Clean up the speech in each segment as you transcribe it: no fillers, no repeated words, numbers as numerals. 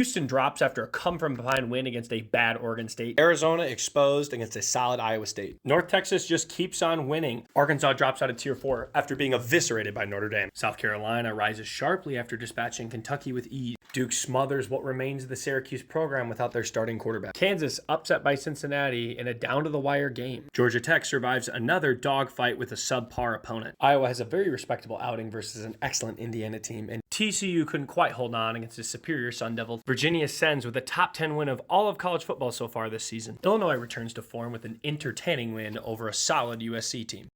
Houston drops after a come-from-behind win against a bad Oregon State. Arizona exposed against a solid Iowa State. North Texas just keeps on winning. Arkansas drops out of Tier 4 after being eviscerated by Notre Dame. South Carolina rises sharply after dispatching Kentucky with ease. Duke smothers what remains of the Syracuse program without their starting quarterback. Kansas upset by Cincinnati in a down-to-the-wire game. Georgia Tech survives another dogfight with a subpar opponent. Iowa has a very respectable outing versus an excellent Indiana team, and TCU couldn't quite hold on against a superior Sun Devil. Virginia ascends with a top 10 win of all of college football so far this season. Illinois returns to form with an entertaining win over a solid USC team.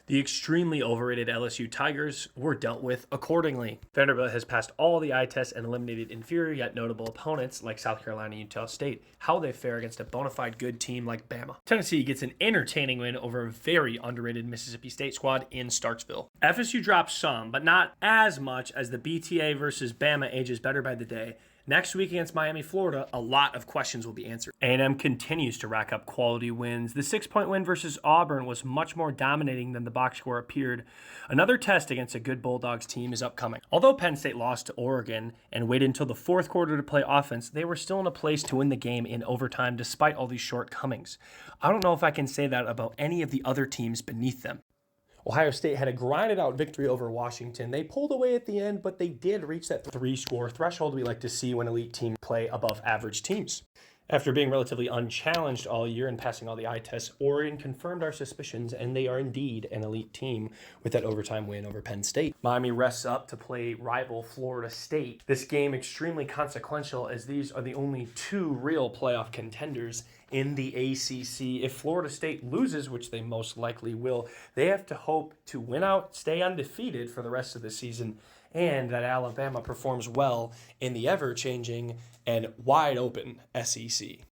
The extremely overrated LSU Tigers were dealt with accordingly. Vanderbilt has passed all the eye tests and eliminated inferior yet notable opponents like South Carolina and Utah State. How they fare against a bona fide good team like Bama. Tennessee gets an entertaining win over a very underrated Mississippi State squad in Starksville. FSU drops some, but not as much as the BTA versus Bama ages better by the day. Next week against Miami, Florida, a lot of questions will be answered. A&M continues to rack up quality wins. The 6-point win versus Auburn was much more dominating than the box score appeared. Another test against a good Bulldogs team is upcoming. Although Penn State lost to Oregon and waited until the fourth quarter to play offense, they were still in a place to win the game in overtime despite all these shortcomings. I don't know if I can say that about any of the other teams beneath them. Ohio State had a grinded-out victory over Washington. They pulled away at the end, but they did reach that 3-score threshold we like to see when elite teams play above average teams. After being relatively unchallenged all year and passing all the eye tests, Oregon confirmed our suspicions, and they are indeed an elite team with that overtime win over Penn State. Miami rests up to play rival Florida State. This game extremely consequential as these are the only two real playoff contenders in the ACC. If Florida State loses, which they most likely will, they have to hope to win out, stay undefeated for the rest of the season, and that Alabama performs well in the ever-changing and wide-open SEC.